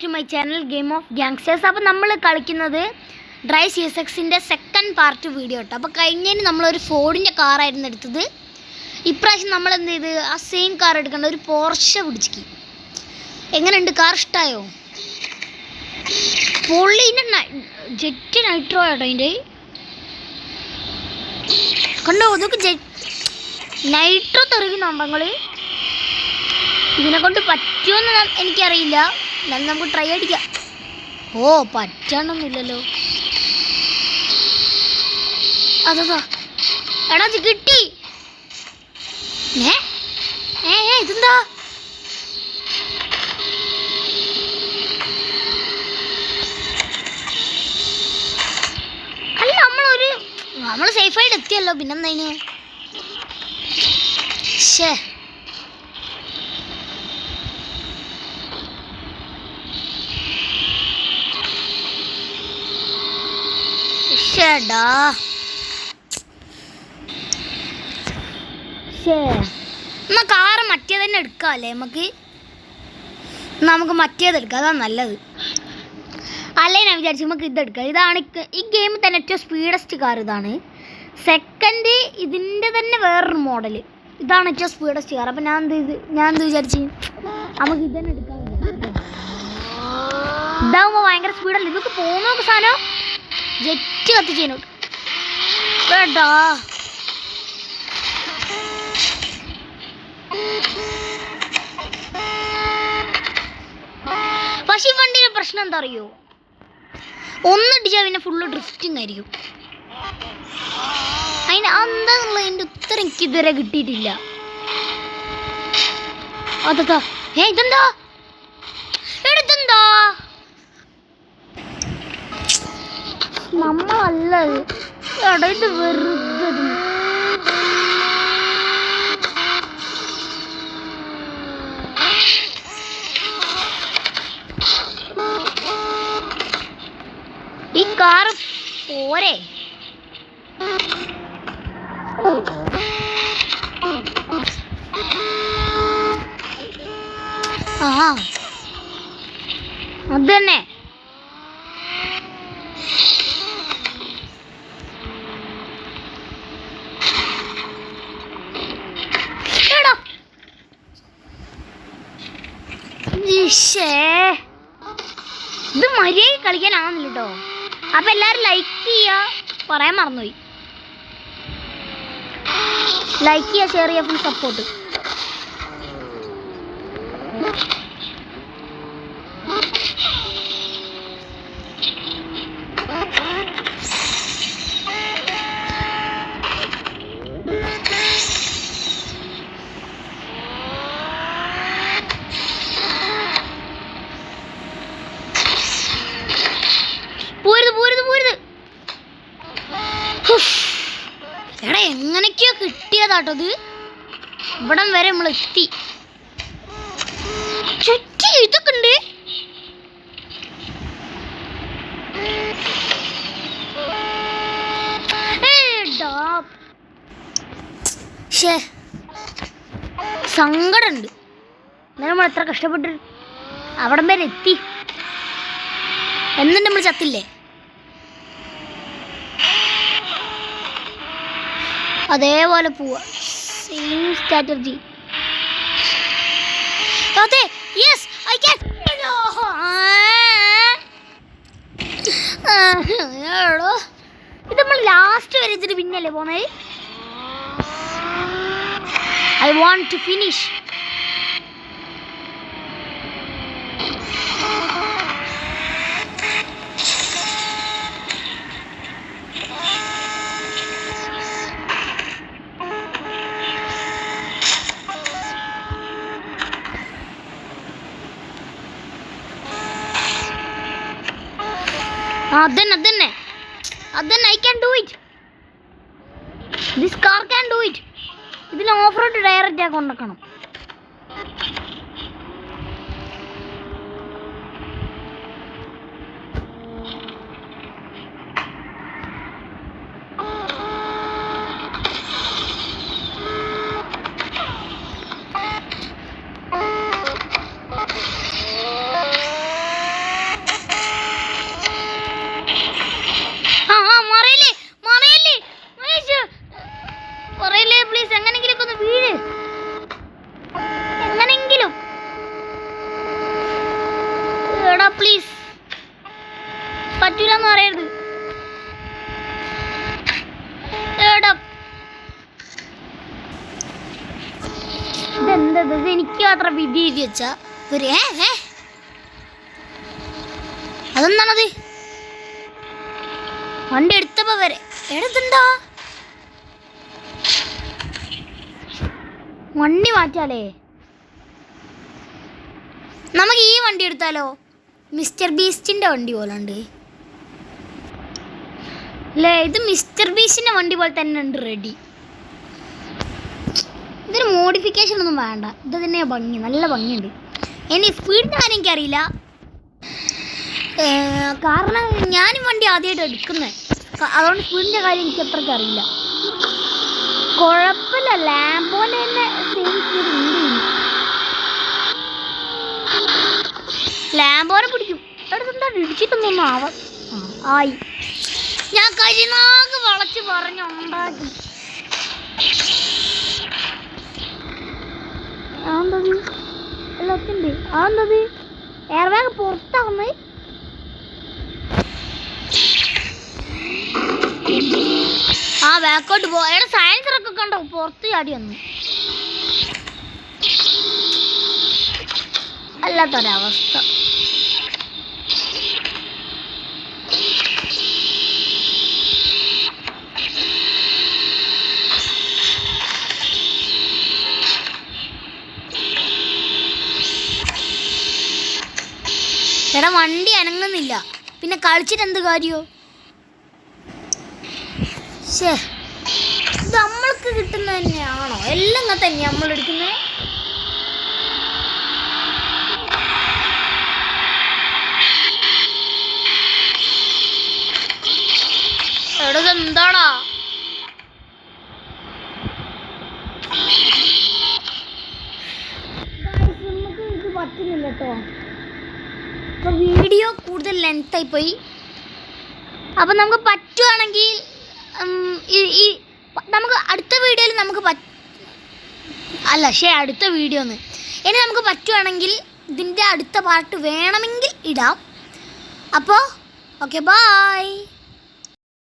Back to my channel game of gangsters. അപ്പോൾ നമ്മൾ കളിക്കുന്നത് ഡ്രൈ CSXൻ്റെ സെക്കൻഡ് പാർട്ട് വീഡിയോ കേട്ടോ. അപ്പോൾ കഴിഞ്ഞതിന് നമ്മളൊരു ഫോർഡിൻ്റെ കാറായിരുന്നു എടുത്തത്. ഇപ്രാവശ്യം നമ്മൾ എന്ത് ചെയ്ത് ആ സെയിം കാർ എടുക്കേണ്ട ഒരു പോർഷെ പിടിച്ചിക്ക്. എങ്ങനെയുണ്ട് കാർ? ഇഷ്ടമായോ? പൊള്ളിൻ്റെ ജെറ്റ് നൈട്രോ കേട്ടോ. അതിൻ്റെ കണ്ടോ, അതൊക്കെ നൈട്രോ തെറിക്കുന്നുണ്ടോ നിങ്ങൾ? ഇതിനെ കൊണ്ട് പറ്റുമെന്ന് എനിക്കറിയില്ല, എന്നാലും നമുക്ക് ട്രൈ അടിക്കാം. ഓ, പറ്റണമെന്നില്ലല്ലോ. അതാ എടാ കിട്ടി. ഇതെന്താ? അല്ല, നമ്മൾ സേഫായിട്ട് എത്തിയല്ലോ, പിന്നെന്താ? ശേ, എന്നാ കാറ് മറ്റേ തന്നെ എടുക്കാം അല്ലേ? നമുക്ക് മറ്റേത് എടുക്കാം, അതാണ് നല്ലത്. അല്ലേ ഞാൻ വിചാരിച്ചു നമുക്ക് ഇതെടുക്കാം. ഇതാണ് ഈ ഗെയിമിൽ തന്നെ ഏറ്റവും സ്പീഡസ്റ്റ് കാർ ഇതാണ്. സെക്കൻഡ് ഇതിൻ്റെ തന്നെ വേറൊരു മോഡൽ. ഇതാണ് ഏറ്റവും സ്പീഡസ്റ്റ് കാർ. അപ്പം ഞാൻ എന്ത് വിചാരിച്ചു, നമുക്ക് ഇതന്നെ എടുക്കാം. ഇതാകുമ്പോൾ ഭയങ്കര സ്പീഡല്ലേ. ഇതൊക്കെ പോകുന്നൊക്കെ സാധനം ജെറ്റ് കത്തിച്ചതിനോട്ട് കേട്ടാ. പക്ഷെ ഈ വണ്ടിയുടെ പ്രശ്നം എന്താ അറിയോ? ഒന്നിടിച്ചാൽ പിന്നെ ഫുള്ള് ഡ്രിഫ്റ്റിംഗ് ആയിരിക്കും. അതിന് എന്താന്നുള്ളതിൻ്റെ ഉത്തരം എനിക്ക് ഇതുവരെ കിട്ടിയിട്ടില്ല. അതാ ഇതെന്താ? എടുത്തെന്താ? നമ്മളല്ല ഇത് വെറുതെ. ഈ കാറ് പോരെ. ആ അത് തന്നെ. ഇത് മര്യാദ കളിക്കാനാവുന്നില്ല കേട്ടോ. അപ്പൊ എല്ലാരും ലൈക്ക് ചെയ്യാ, പറയാൻ മറന്നുപോയി. ലൈക്ക് ചെയ്യാ, ഷെയർ ചെയ്യാ, ഫുൾ സപ്പോർട്ട്. എടാ എങ്ങനെയൊക്കെയോ കിട്ടിയതാട്ടോ ഇത്. ഇവിടം വരെ നമ്മൾ എത്തി. ചുറ്റി ഇതൊക്കെ ഉണ്ട്. സങ്കടമുണ്ട്. നമ്മൾ എത്ര കഷ്ടപ്പെട്ട് അവിടം വരെ എത്തി, എന്നിട്ട് നമ്മൾ ചത്തില്ലേ? അതേപോലെ പോവാ, സെയിം സ്ട്രാറ്റജി. അതെ, യെസ് ഐ ക്യാൻ. ഇത് നമ്മൾ ലാസ്റ്റ് വരെ ഇതിന് പിന്നല്ലേ പോണേ. I want to finish. അതന്നെ I can do it. This car can do it. ഇതിന് ഓഫ് റോഡ് ഡയറക്റ്റ് ആക്കി കൊണ്ടുവക്കണം. പ്ലീസ്. പറ്റൂലെന്ന് പറയരുത്. എടാ ഇതെന്തത്? ഇത് എനിക്ക് മാത്രം വിധി എഴുതി വെച്ചാ ഒരു അതെന്താണത്? വണ്ടി എടുത്തപ്പോ വരെ എടുത്തുണ്ടോ? വണ്ടി മാറ്റാലേ? നമുക്ക് ഈ വണ്ടി എടുത്താലോ? മിസ്റ്റർ ബീസ്റ്റിന്റെ വണ്ടി പോലെ ഉണ്ട് അല്ലേ? ഇത് മിസ്റ്റർ ബീസ്റ്റിന്റെ വണ്ടി പോലെ തന്നെ ഉണ്ട്. റെഡി. ഇതിന് മോഡിഫിക്കേഷൻ ഒന്നും വേണ്ട. ഇത് തന്നെ ഭംഗി, നല്ല ഭംഗിയുണ്ട്. ഇനി സ്പീഡിൻ്റെ കാര്യം എനിക്കറിയില്ല, കാരണം ഞാനും വണ്ടി ആദ്യമായിട്ട് എടുക്കുന്നത്. അതുകൊണ്ട് സ്പീഡിൻ്റെ കാര്യം എനിക്ക് അത്രയ്ക്ക് അറിയില്ല. കുഴപ്പമില്ല, ലാംബോൻ്റെ തന്നെ സെയിം സ്പീഡ് ഉണ്ട്. ലാംബോനെ പിടിക്കും. എടുത്തെന്താ ഇടിച്ചിട്ടൊന്നും ആയി. ഞാൻ കരിനാഗ് വളച്ച് പറഞ്ഞുണ്ടാക്കി. ആന്തത് എല്ലാത്തിൻ്റെ ആന്തത് എയർ ബാഗ് പുറത്താവുന്നേ. ആ ബാക്കോട്ട് പോയുടെ സയൻസറൊക്കെ കണ്ടോ പുറത്ത് ചാടി വന്നു. അല്ലാത്തൊരവസ്ഥ. എടാ വണ്ടി അനങ്ങുന്നില്ല, പിന്നെ കളിച്ചിട്ട് എന്ത് കാര്യമോ? ശേ, ഇത് നമ്മൾക്ക് കിട്ടുന്നത് തന്നെയാണോ? എല്ലാം ഇങ്ങനെ തന്നെയാണ് നമ്മൾ എടുക്കുന്നത്. എടാ എന്താടാ? നമുക്ക് ഇത് പറ്റുന്നില്ല കേട്ടോ. അപ്പോൾ വീഡിയോ കൂടുതൽ ലെങ്തായി പോയി. അപ്പം നമുക്ക് പറ്റുവാണെങ്കിൽ ഈ നമുക്ക് അടുത്ത വീഡിയോയിൽ നമുക്ക് അടുത്ത വീഡിയോ ഒന്ന് ഇനി നമുക്ക് പറ്റുവാണെങ്കിൽ ഇതിൻ്റെ അടുത്ത പാർട്ട് വേണമെങ്കിൽ ഇടാം. അപ്പോൾ ഓക്കെ, ബായ്.